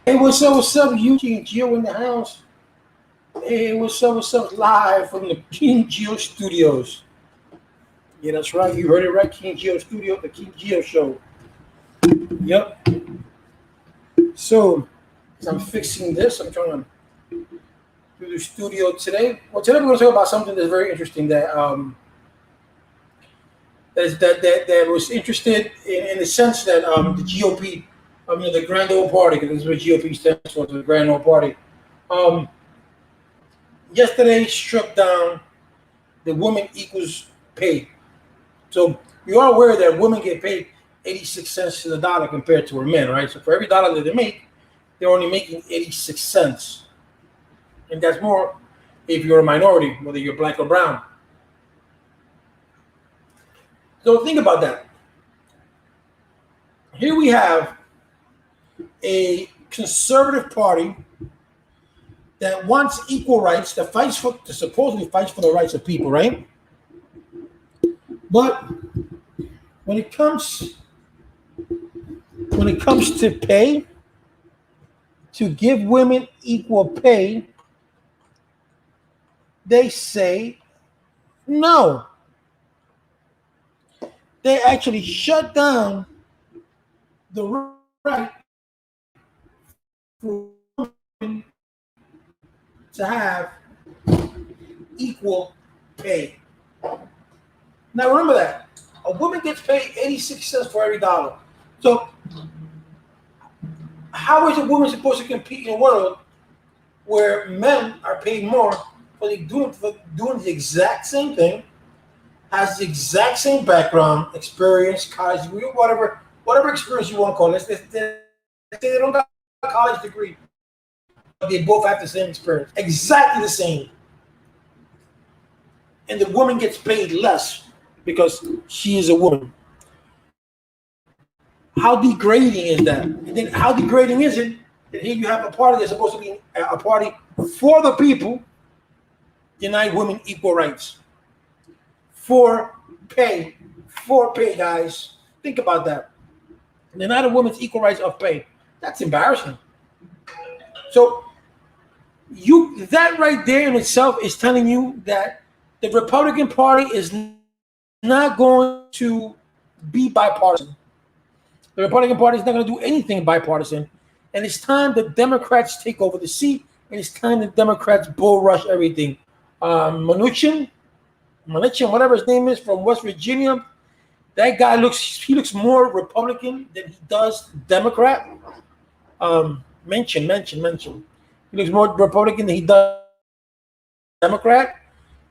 Hey, what's up? What's up? Eugene Gio in the house. Hey, what's up? What's up? Live from the King Geo Studios. Yeah, that's right. You heard it right. King Geo Studio, the King Geo Show. Yep. So, as I'm fixing this, I'm trying to do the studio today. Well, today we're going to talk about something that's very interesting. That was interested in the sense that the GOP, the Grand Old Party, because this is what GOP stands for, the Grand Old Party. Um, Yesterday struck down the women equals pay. So you are aware that women get paid 86 cents to the dollar compared to our men, right? So for every dollar that they make, they're only making 86 cents. And that's more if you're a minority, whether you're black or brown. So think about that. Here we have a conservative party that wants equal rights, that supposedly fights for the rights of people, right? But when it comes to pay, to give women equal pay, they say no. They actually shut down the right for women to have equal pay. Now remember that a woman gets paid 86 cents for every dollar. So how is a woman supposed to compete in a world where men are paid more for doing the exact same thing, has the exact same background, experience, college degree, whatever experience you want to call it. They don't got a college degree, but they both have the same experience, exactly the same. And the woman gets paid less because she is a woman. How degrading is that? And then how degrading is it that here you have a party that's supposed to be a party for the people, deny women equal rights. For pay, guys. Think about that. Deny the women's equal rights of pay. That's embarrassing. So that right there in itself is telling you that the Republican Party is not going to be bipartisan. The Republican Party is not going to do anything bipartisan. And it's time the Democrats take over the seat, and it's time the Democrats bull rush everything. Mnuchin, whatever his name is, from West Virginia, that guy looks more Republican than he does Democrat. Mention. He looks more Republican than he does Democrat.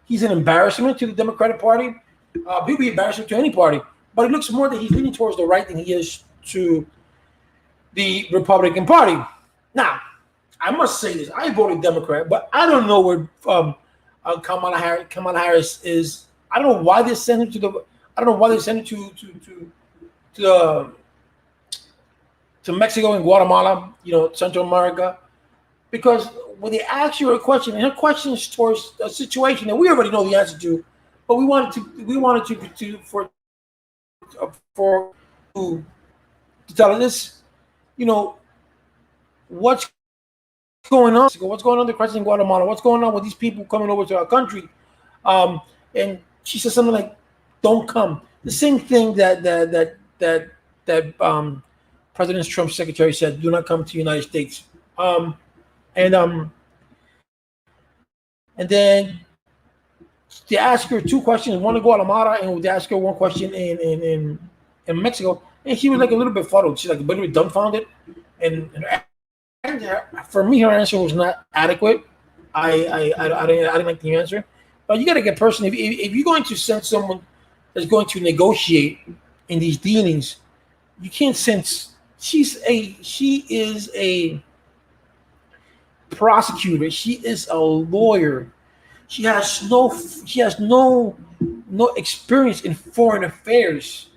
He's an embarrassment to the Democratic Party. He'll be embarrassing to any party, but it looks more that he's leaning towards the right than he is to the Republican Party. Now, I must say this: I voted Democrat, but I don't know where Kamala Harris is. I don't know why they sent him to the. I don't know why they sent him to Mexico and Guatemala, Central America, because when they ask you a question, and her question is towards a situation that we already know the answer to, but we wanted to tell us this, what's going on? What's going on in the crisis in Guatemala? What's going on with these people coming over to our country? And she said something like, "Don't come." The same thing that President Trump's secretary said, "Do not come to the United States." And then they ask her two questions, one in Guatemala, and they ask her one question in Mexico, and she was like a little bit fuddled. She's like a little bit dumbfounded, and for me, her answer was not adequate. I didn't like the answer, but you got to get personal. If you're going to send someone that's going to negotiate in these dealings, you can't sense she is a prosecutor. She is a lawyer. She has no experience in foreign affairs,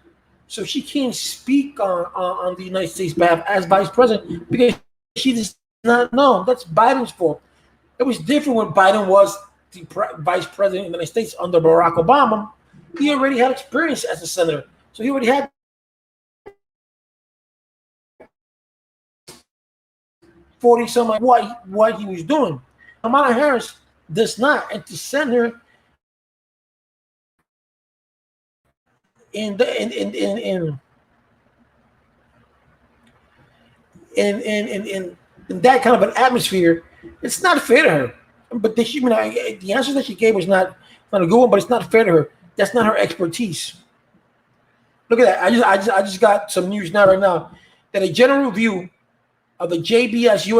so she can't speak on the United States behalf as vice president because she does not know. That's Biden's fault. It was different when Biden was the vice president of the United States under Barack Obama. He already had experience as a senator, so he already had 40 something what he was doing. Kamala Harris does not, and to send her in the in that kind of an atmosphere, it's not fair to her. But the answer that she gave was not a good one, but it's not fair to her. That's not her expertise. Look at that. I just got some news right now that a general review of the JBS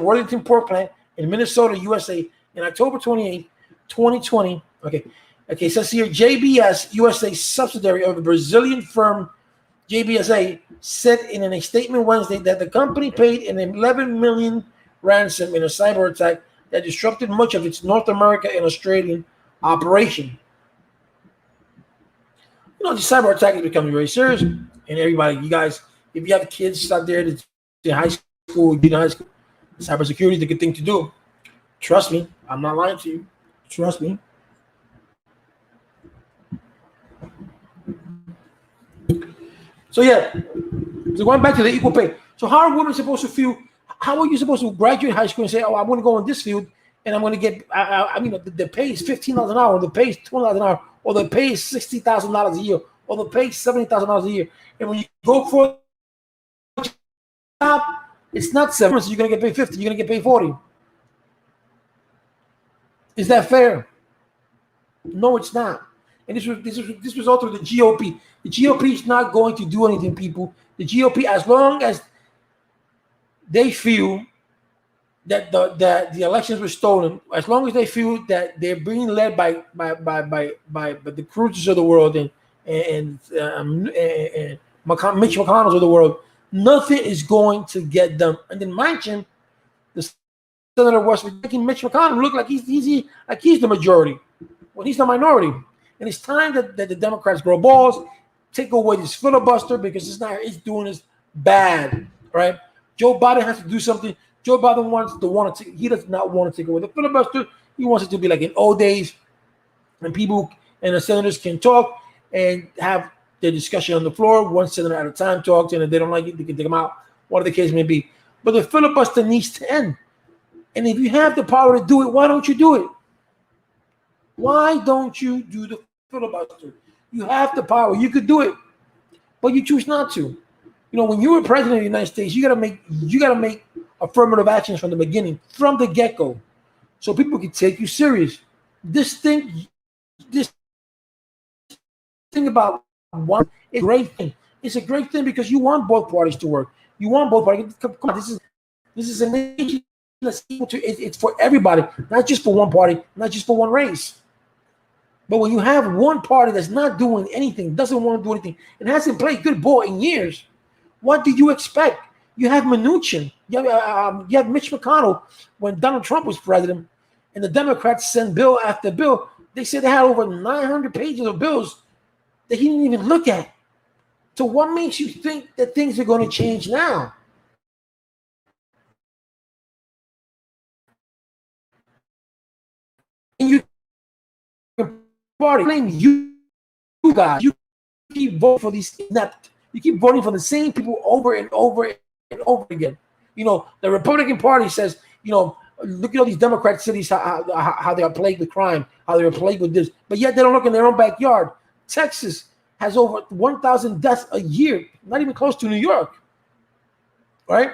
Worthington pork plant in Minnesota, USA, in October 28, 2020. Okay, it says here JBS USA subsidiary of the Brazilian firm JBSA said in a statement Wednesday that the company paid an 11 million ransom in a cyber attack that disrupted much of its North America and Australian operation. The cyber attack is becoming very serious, and everybody, you guys, if you have kids out there that's in high school, cybersecurity is a good thing to do. Trust me, I'm not lying to you. Trust me. So going back to the equal pay. So how are women supposed to feel? How are you supposed to graduate high school and say, "Oh, I want to go in this field, and I'm going to get"? The pay is $15 an hour, the pay is $20 an hour, or the pay is $60,000 a year, or the pay is $70,000 a year. And when you go for a job, it's not 7. So you're going to get paid 50. You're going to get paid 40. Is that fair? No, it's not. And this was all through the GOP. The GOP is not going to do anything, people. The GOP, as long as they feel that the elections were stolen, as long as they feel that they're being led by the Cruzes of the world and Mitch McConnell's of the world, nothing is going to get them. And then mention the Senator West making Mitch McConnell look like he's the majority when he's the minority. And it's time that the Democrats grow balls, take away this filibuster, because it's doing this bad, right? Joe Biden has to do something. Joe Biden he does not want to take away the filibuster. He wants it to be like in old days, and people and the senators can talk and have their discussion on the floor. One senator at a time talks, and if they don't like it, they can take them out, whatever the case may be. But the filibuster needs to end. And if you have the power to do it, why don't you do it? Why don't you do the filibuster? You have the power. You could do it, but you choose not to. When you were president of the United States, you gotta make affirmative actions from the beginning, from the get-go, so people can take you serious. This thing about one is a great thing. It's a great thing because you want both parties to work. You want both parties. Come on, this is a nation that's equal to. It's for everybody, not just for one party, not just for one race. But when you have one party that's not doing anything, doesn't want to do anything, and hasn't played good ball in years, what do you expect? You have Mnuchin. You have Mitch McConnell when Donald Trump was president, and the Democrats sent bill after bill. They said they had over 900 pages of bills that he didn't even look at. So what makes you think that things are going to change now? And you blame you guys. You keep voting for these inept. You keep voting for the same people over and over and over again. The Republican Party says, look at all these Democrat cities, how they are plagued with crime, how they are plagued with this, but yet they don't look in their own backyard. Texas has over 1,000 deaths a year, not even close to New York, right?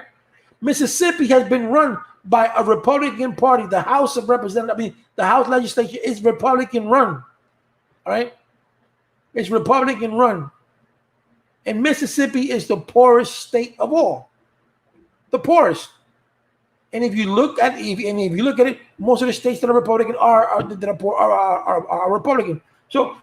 Mississippi has been run by a Republican Party. The House of Representatives, the House legislature is Republican run, all right? It's Republican run. And Mississippi is the poorest state of all, the poorest. And if you look at it, most of the states that are Republican are Republican. So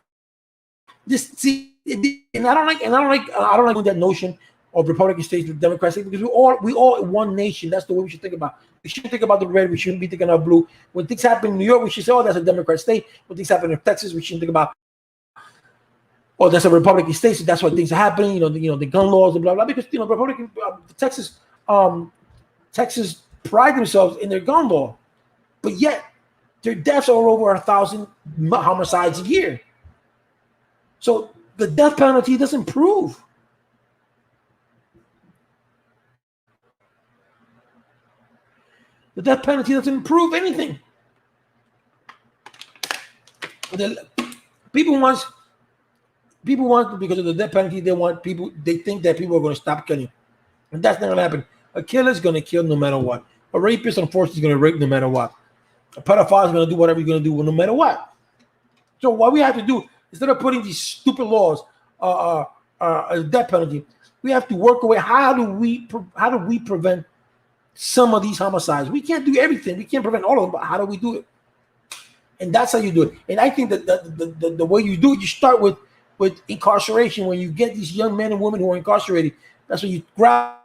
and I don't like that notion of Republican states with Democrat states, because we all one nation. That's the way we should think about. We shouldn't think about the red. We shouldn't be thinking of blue. When things happen in New York, we should say, "Oh, that's a Democrat state." When things happen in Texas, we shouldn't think about, "Oh, that's a Republican state, so that's why things are happening." The gun laws and blah blah. Because Republican Texas pride themselves in their gun law, but yet their deaths are over 1,000 homicides a year. So the death penalty doesn't prove The death penalty doesn't improve anything. People want because of the death penalty. They think that people are going to stop killing, and that's not going to happen. A killer is going to kill no matter what. A rapist, unfortunately, is going to rape no matter what. A pedophile is going to do whatever he's going to do no matter what. So what we have to do, instead of putting these stupid laws, death penalty, we have to work away. How do we prevent some of these homicides? We can't do everything. We can't prevent all of them, but how do we do it? And that's how you do it. And I think that the way you do it, you start with incarceration. When you get these young men and women who are incarcerated, that's when you grab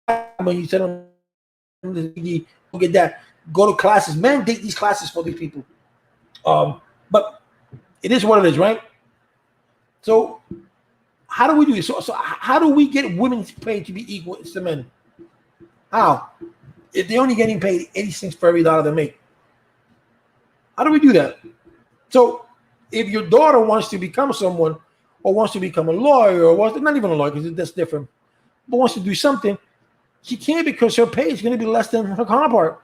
them and you tell them, go get that. Go to classes. Mandate these classes for these people. But it is what it is, right? So how do we do it? So how do we get women's pay to be equal to men? How? If they're only getting paid 80 cents for every dollar they make. How do we do that? So if your daughter wants to become someone, or wants to become a lawyer, or not even a lawyer, because that's different, but wants to do something, she can't, because her pay is going to be less than her counterpart.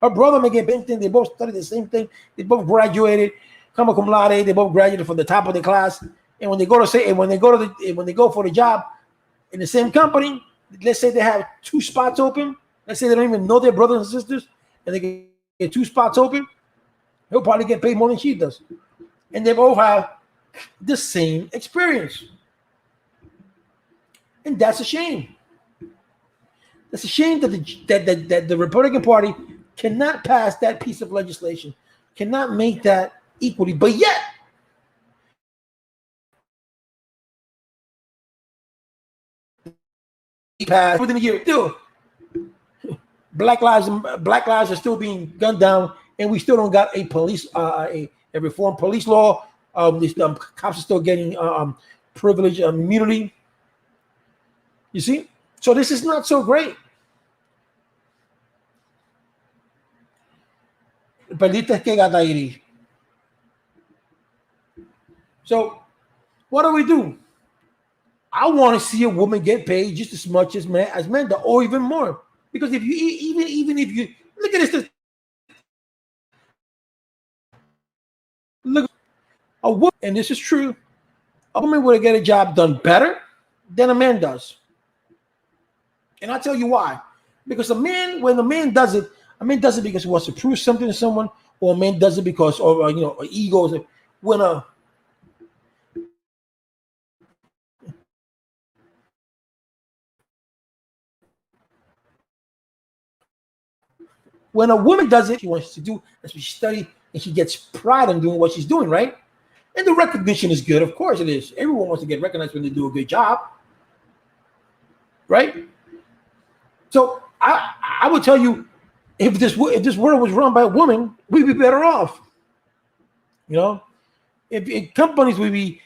Her brother may get paid. They both studied the same thing. They both graduated, cum laude. They both graduated from the top of the class. And when they go for the job in the same company, let's say they have 2 spots open. Let's say they don't even know their brothers and sisters, and they get 2 spots open. He'll probably get paid more than she does, and they both have the same experience. And that's a shame. That's a shame that the Republican Party cannot pass that piece of legislation, cannot make that equally, but yet passed within a year. Still, black lives are still being gunned down, and we still don't got a police a reformed police law. Cops are still getting privilege immunity. You see, so this is not so great. So what do we do? I want to see a woman get paid just as much as men, or even more. Because if you even if you look at this, look, a woman, and this is true, a woman will get a job done better than a man does. And I'll tell you why. Because when a man does it because he wants to prove something to someone, or a man does it because egos. When a woman does it, she wants to do, that's what she studied, and she gets pride in doing what she's doing, right? And the recognition is good. Of course it is. Everyone wants to get recognized when they do a good job, right? So I would tell you, if this world was run by a woman, we'd be better off. You know, if companies would be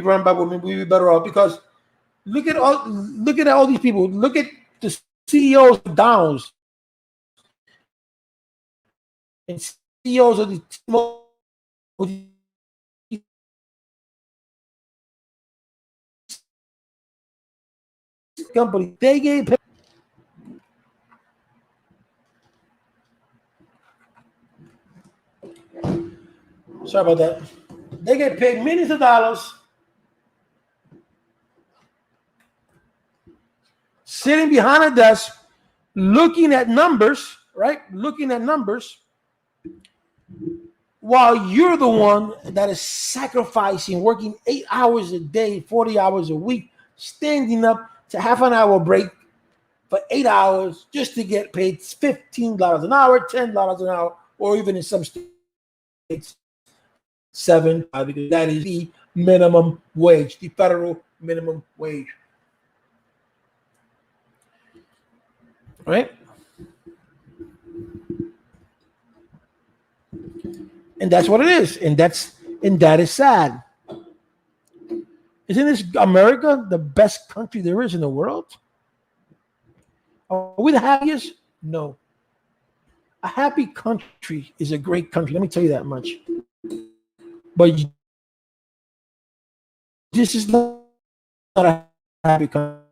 run by women, we'd be better off. Because look at all these people. Look at the CEOs of Downs and CEOs of the company. They get paid. Sorry about that. They get paid millions of dollars sitting behind a desk, looking at numbers, right? Looking at numbers, while you're the one that is sacrificing, working 8 hours a day, 40 hours a week, standing up to half an hour break for 8 hours just to get paid $15 an hour, $10 an hour, or even in some states, $7, because that is the minimum wage, the federal minimum wage. Right? And that's what it is. And that is sad. Isn't this America the best country there is in the world? Are we the happiest? No. A happy country is a great country. Let me tell you that much. But this is not a happy country.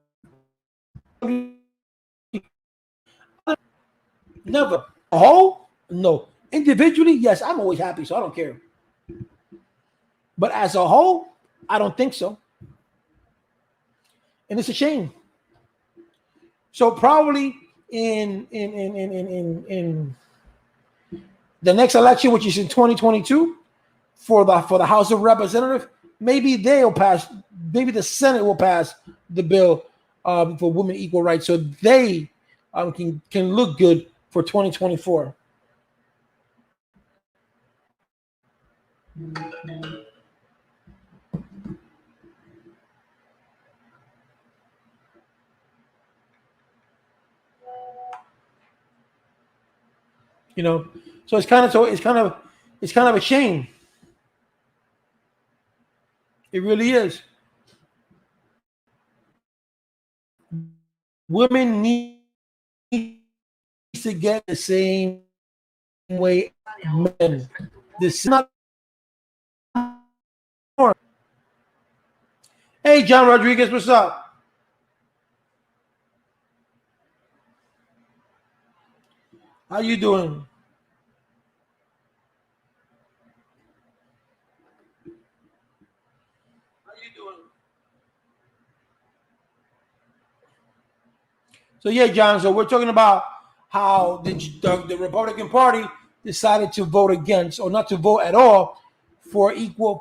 Never. A whole? No. Individually, yes, I'm always happy, so I don't care. But as a whole, I don't think so. And it's a shame. So probably in the next election, which is in 2022, for the House of Representatives, maybe they'll pass. Maybe the Senate will pass the bill for women equal rights, so they can look good for 2024. You know, so it's kind of a shame. It really is. Women need to get the same way men. This is not. Hey, John Rodriguez, what's up? How you doing? So yeah, John. So we're talking about how the Republican Party decided to vote against, or not to vote at all, for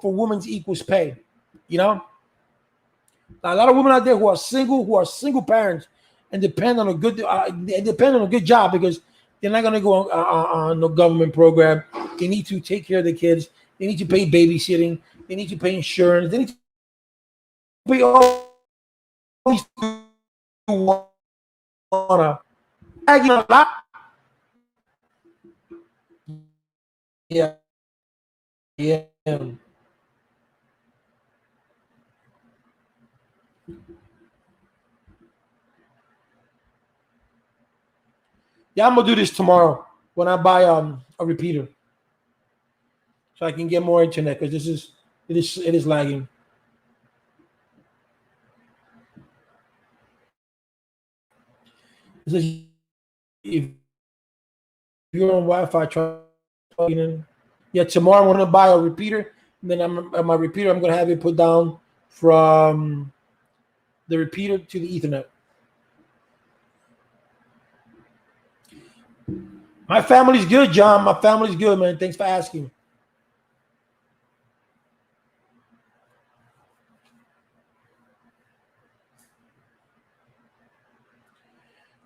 women's equal pay. You know, a lot of women out there who are single parents, and depend on a good job, because they're not going to go on no government program. They need to take care of the kids. They need to pay babysitting. They need to pay insurance. They need to pay all these wanna a lot. Yeah, yeah. Yeah, I'm gonna do this tomorrow when I buy a repeater, so I can get more internet, because it is lagging. This is, if you're on Wi-Fi, try plugging in. Yeah, tomorrow I'm gonna buy a repeater, and then my repeater I'm gonna have it put down from the repeater to the Ethernet. My family's good, John. My family's good, man. Thanks for asking.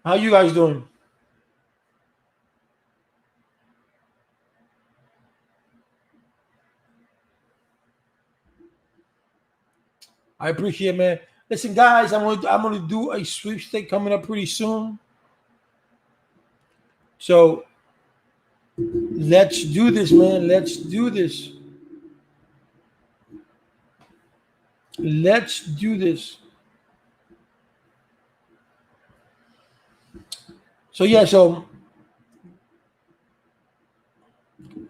How you guys doing? I appreciate it, man. Listen, guys, I'm gonna do a sweepstake coming up pretty soon. So let's do this, man. Let's do this. Let's do this. So yeah, so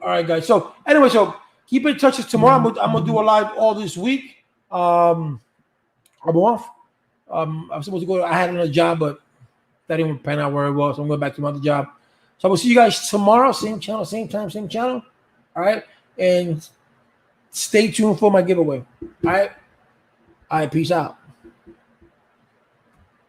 all right, guys. So anyway, so keep in touch with tomorrow. I'm gonna do a live all this week. I'm off. I'm supposed to go. I had another job, but that didn't pan out where it was. So I'm going back to my other job. So I will see you guys tomorrow. Same channel, same time, same channel. All right, and stay tuned for my giveaway. All right. All right. Peace out.